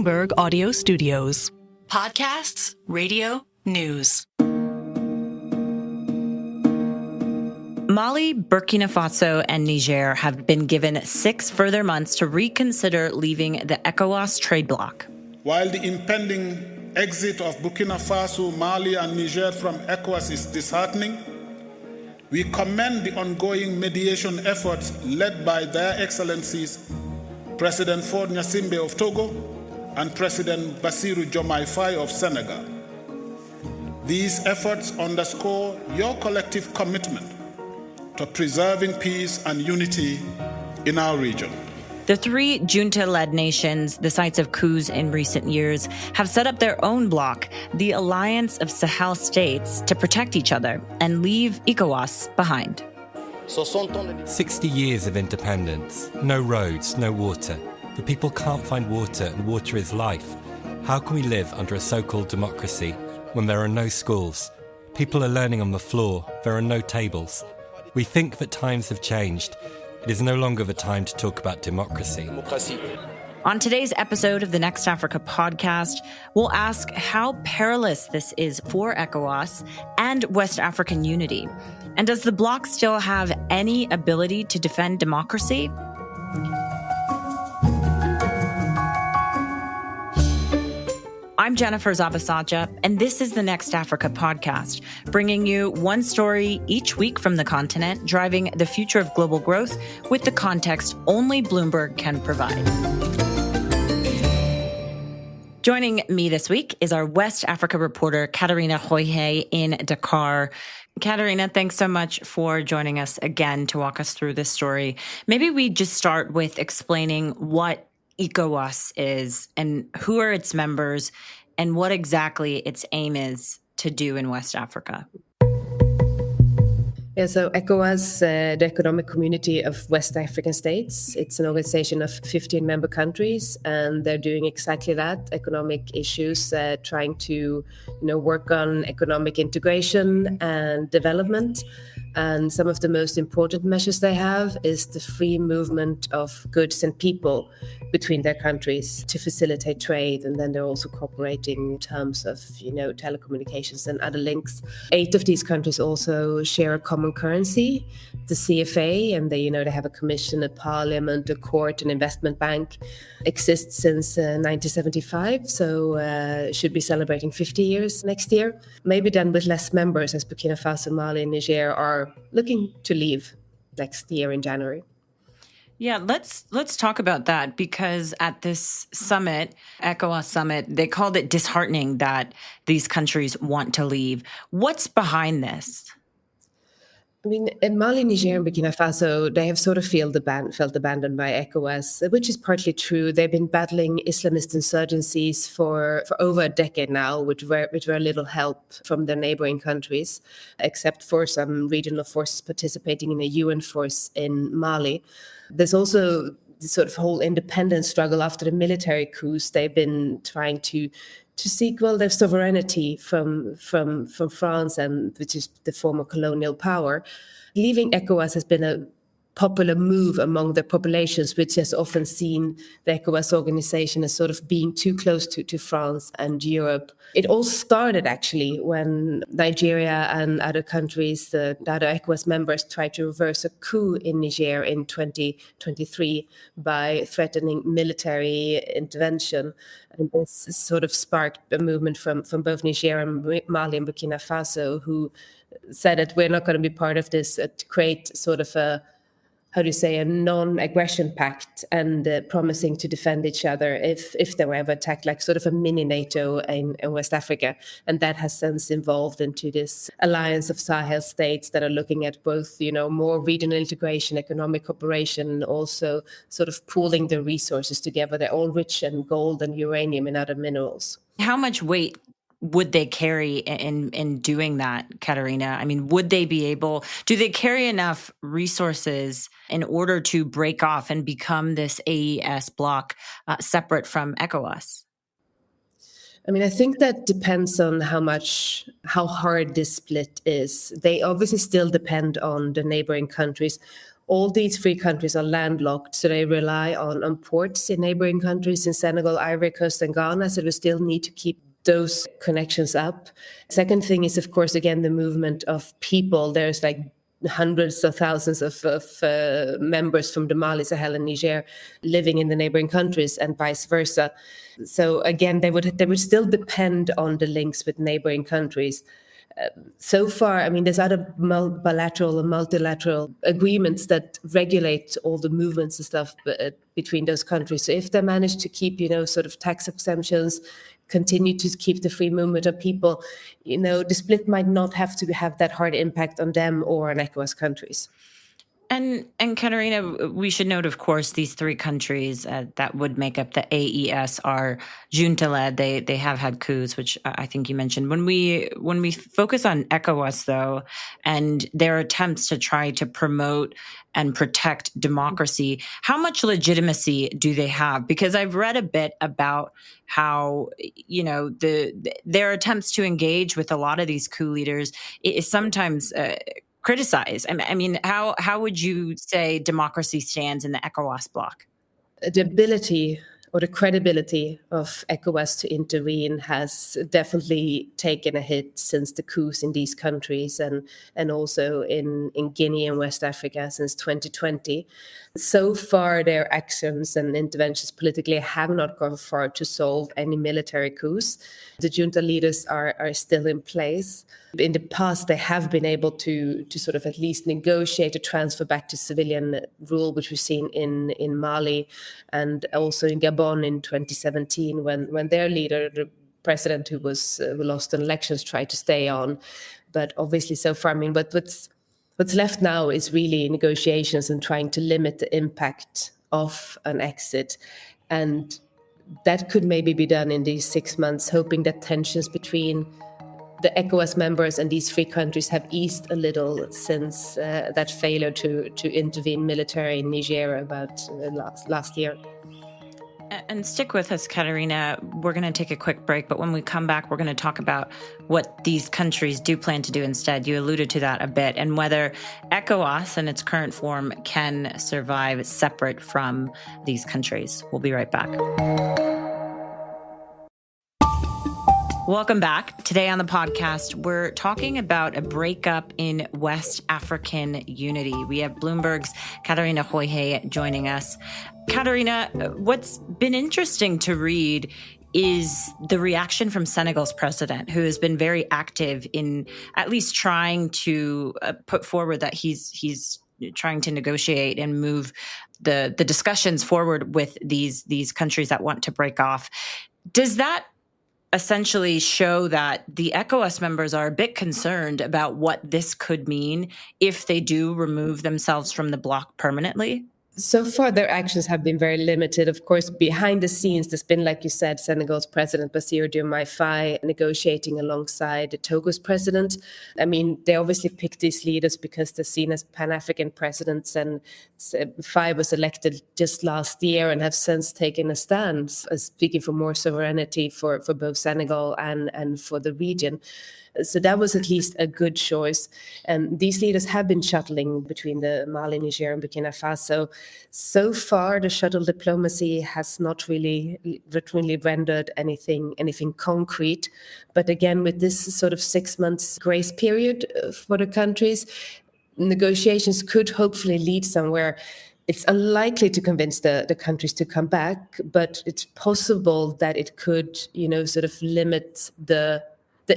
Bloomberg Audio Studios. Podcasts, radio, news. Mali, Burkina Faso, and Niger have been given 6 further months to reconsider leaving the ECOWAS trade bloc. While the impending exit of Burkina Faso, Mali, and Niger from ECOWAS is disheartening, we commend the ongoing mediation efforts led by Their Excellencies President Faure Gnassingbé of Togo and President Bassirou Diomaye Faye of Senegal. These efforts underscore your collective commitment to preserving peace and unity in our region. The 3 junta-led nations, the sites of coups in recent years, have set up their own bloc, the Alliance of Sahel States, to protect each other and leave ECOWAS behind. 60 years of independence, no roads, no water. The people can't find water, and water is life. How can we live under a so-called democracy when there are no schools? People are learning on the floor, there are no tables. We think that times have changed. It is no longer the time to talk about democracy. On today's episode of the Next Africa podcast, we'll ask how perilous this is for ECOWAS and West African unity. And does the bloc still have any ability to defend democracy? I'm Jennifer Zabasajja, and this is the Next Africa podcast, bringing you one story each week from the continent, driving the future of global growth with the context only Bloomberg can provide. Joining me this week is our West Africa reporter, Katarina Hoije in Dakar. Katarina, thanks so much for joining us again to walk us through this story. Maybe we just start with explaining what ECOWAS is and who are its members and what exactly its aim is to do in West Africa. Yeah, so ECOWAS, the Economic Community of West African States, it's an organization of 15 member countries, and they're doing exactly that, economic issues, trying to work on economic integration and development. And some of the most important measures they have is the free movement of goods and people between their countries to facilitate trade. And then they're also cooperating in terms of, telecommunications and other links. 8 of these countries also share a common currency, the CFA, and they have a commission, a parliament, a court, an investment bank. Exists since 1975, so should be celebrating 50 years next year. Maybe then with less members, as Burkina Faso, Mali, and Niger are looking to leave next year in January. Yeah, let's talk about that, because at this summit, ECOWAS summit, they called it disheartening that these countries want to leave. What's behind this? I mean, in Mali, Niger, and Burkina Faso, they have sort of felt abandoned by ECOWAS, which is partly true. They've been battling Islamist insurgencies for over a decade now, with very little help from their neighboring countries, except for some regional forces participating in a UN force in Mali. There's also the sort of whole independence struggle after the military coups. They've been trying to seek, their sovereignty from France, and which is the former colonial power. Leaving ECOWAS has been a popular move among the populations, which has often seen the ECOWAS organization as sort of being too close to France and Europe. It all started actually when Nigeria and other countries, the other ECOWAS members, tried to reverse a coup in Niger in 2023 by threatening military intervention. And this sort of sparked a movement from both Niger and Mali and Burkina Faso, who said that we're not going to be part of this, to create sort of a non-aggression pact, and promising to defend each other if they were ever attacked, like sort of a mini NATO in West Africa. And that has since evolved into this Alliance of Sahel States that are looking at both, more regional integration, economic cooperation, also sort of pooling the resources together. They're all rich in gold and uranium and other minerals. How much weight would they carry in doing that, Katarina? I mean, do they carry enough resources in order to break off and become this AES bloc separate from ECOWAS? I mean, I think that depends on how hard this split is. They obviously still depend on the neighboring countries. All these three countries are landlocked, so they rely on ports in neighboring countries in Senegal, Ivory Coast, and Ghana. So we still need to keep those connections up. Second thing is, of course, again, the movement of people. There's like hundreds of thousands of members from the Mali, Sahel, and Niger living in the neighboring countries, and vice versa. So again, they would still depend on the links with neighboring countries. So far, I mean, there's other bilateral and multilateral agreements that regulate all the movements and stuff between those countries. So if they manage to keep, sort of tax exemptions, continue to keep the free movement of people, the split might not have to have that hard impact on them or on ECOWAS countries. And Katarina, we should note, of course, these three countries that would make up the AES are junta-led. They have had coups, which I think you mentioned. When we focus on ECOWAS, though, and their attempts to try to promote and protect democracy, how much legitimacy do they have? Because I've read a bit about how, their attempts to engage with a lot of these coup leaders is sometimes criticized. I mean, how would you say democracy stands in the ECOWAS bloc? The ability or the credibility of ECOWAS to intervene has definitely taken a hit since the coups in these countries and also in Guinea and West Africa since 2020. So far, their actions and interventions politically have not gone far to solve any military coups. The junta leaders are still in place. In the past, they have been able to sort of at least negotiate a transfer back to civilian rule, which we've seen in Mali and also in Gabon in 2017 when their leader, the president who lost in elections, tried to stay on. But obviously so far, what's left now is really negotiations and trying to limit the impact of an exit. And that could maybe be done in these 6 months, hoping that tensions between the ECOWAS members and these three countries have eased a little since that failure to intervene military in Niger about last year. And stick with us, Katarina. We're going to take a quick break, but when we come back, we're going to talk about what these countries do plan to do instead. You alluded to that a bit, and whether ECOWAS in its current form can survive separate from these countries. We'll be right back. Welcome back. Today on the podcast, we're talking about a breakup in West African unity. We have Bloomberg's Katarina Hoije joining us. Katarina, what's been interesting to read is the reaction from Senegal's president, who has been very active in at least trying to put forward that he's trying to negotiate and move the discussions forward with these countries that want to break off. Does that essentially show that the ECOWAS members are a bit concerned about what this could mean if they do remove themselves from the bloc permanently? So far, their actions have been very limited. Of course, behind the scenes, there's been, like you said, Senegal's president, Bassirou Diomaye Faye, negotiating alongside Togo's president. I mean, they obviously picked these leaders because they're seen as Pan-African presidents, and Faye was elected just last year and have since taken a stand, speaking for more sovereignty for both Senegal and for the region. So that was at least a good choice. And these leaders have been shuttling between the Mali, Niger, and Burkina Faso. So far, the shuttle diplomacy has not really rendered anything concrete. But again, with this sort of 6 months grace period for the countries, negotiations could hopefully lead somewhere. It's unlikely to convince the countries to come back, but it's possible that it could, sort of limit the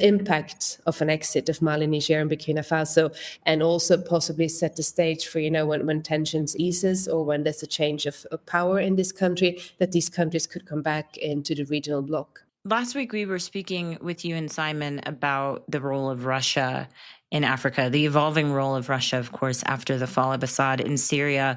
impact of an exit of Mali, Niger, and Burkina Faso, and also possibly set the stage for, when tensions eases or when there's a change of power in this country, that these countries could come back into the regional bloc. Last week, we were speaking with you and Simon about the role of Russia in Africa, the evolving role of Russia, of course, after the fall of Assad in Syria.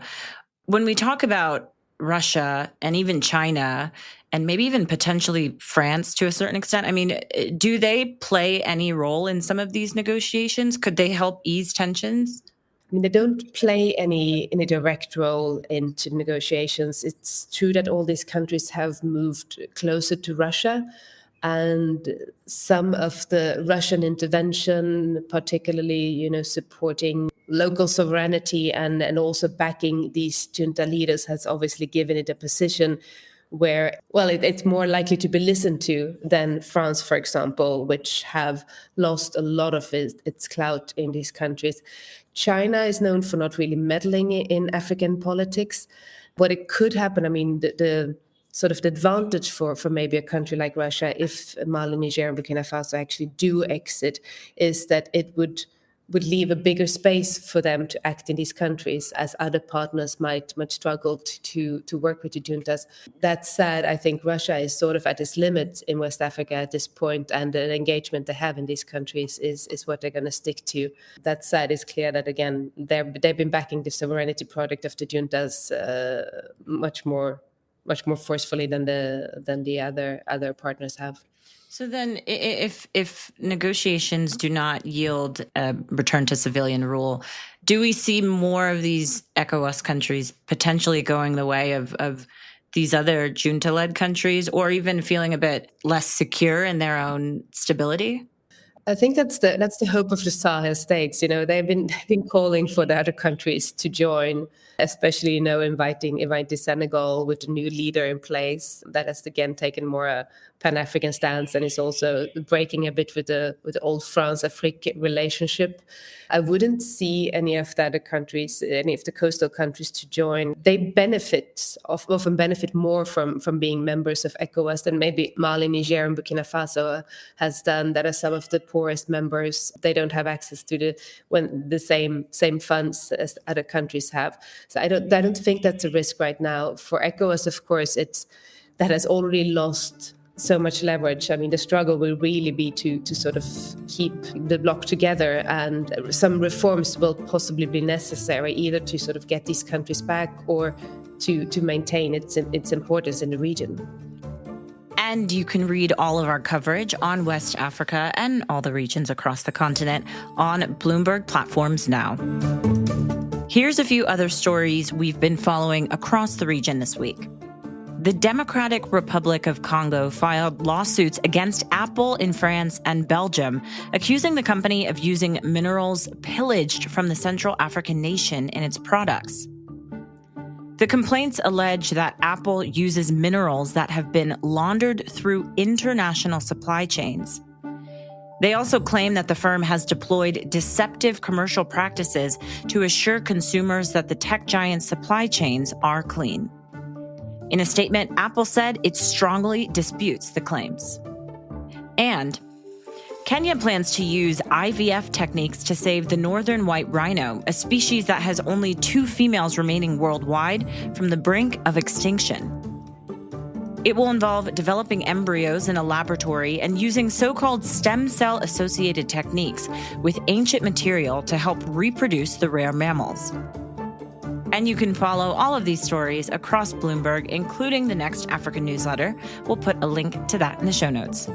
When we talk about Russia and even China, and maybe even potentially France to a certain extent, I mean, do they play any role in some of these negotiations? Could they help ease tensions? I mean, they don't play any direct role into negotiations. It's true that all these countries have moved closer to Russia. And some of the Russian intervention, particularly, supporting local sovereignty and also backing these junta leaders, has obviously given it a position where, it's more likely to be listened to than France, for example, which have lost a lot of its clout in these countries. China is known for not really meddling in African politics. What it could happen, the sort of the advantage for maybe a country like Russia, if Mali, Niger, and Burkina Faso actually do exit, is that it would leave a bigger space for them to act in these countries, as other partners might struggle to work with the juntas. That said, I think Russia is sort of at its limit in West Africa at this point, and the engagement they have in these countries is what they're going to stick to. That said, it's clear that, again, they've been backing the sovereignty project of the juntas much more forcefully than the other partners have. So then if negotiations do not yield a return to civilian rule, do we see more of these ECOWAS countries potentially going the way of these other junta-led countries, or even feeling a bit less secure in their own stability? I think that's the hope of the Sahel states. They've been calling for the other countries to join, especially inviting Senegal with a new leader in place that has again taken more a Pan-African stance and is also breaking a bit with the old France-Afrique relationship. I wouldn't see any of the other countries, any of the coastal countries, to join. They often benefit more from being members of ECOWAS than maybe Mali, Niger, and Burkina Faso has done. That are some of the poorest members. They don't have access to the same funds as other countries have. So I don't think that's a risk right now. For ECOWAS, of course, that has already lost so much leverage. The struggle will really be to sort of keep the bloc together, and some reforms will possibly be necessary, either to sort of get these countries back or to maintain its importance in the region. And you can read all of our coverage on West Africa and all the regions across the continent on Bloomberg platforms now. Here's a few other stories we've been following across the region this week. The Democratic Republic of Congo filed lawsuits against Apple in France and Belgium, accusing the company of using minerals pillaged from the Central African nation in its products. The complaints allege that Apple uses minerals that have been laundered through international supply chains. They also claim that the firm has deployed deceptive commercial practices to assure consumers that the tech giant's supply chains are clean. In a statement, Apple said it strongly disputes the claims. And Kenya plans to use IVF techniques to save the northern white rhino, a species that has only 2 females remaining worldwide, from the brink of extinction. It will involve developing embryos in a laboratory and using so-called stem cell-associated techniques with ancient material to help reproduce the rare mammals. And you can follow all of these stories across Bloomberg, including the next African newsletter. We'll put a link to that in the show notes.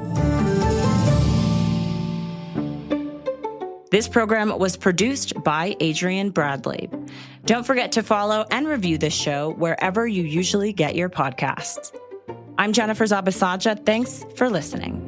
This program was produced by Adrian Bradley. Don't forget to follow and review this show wherever you usually get your podcasts. I'm Jennifer Zabasajja. Thanks for listening.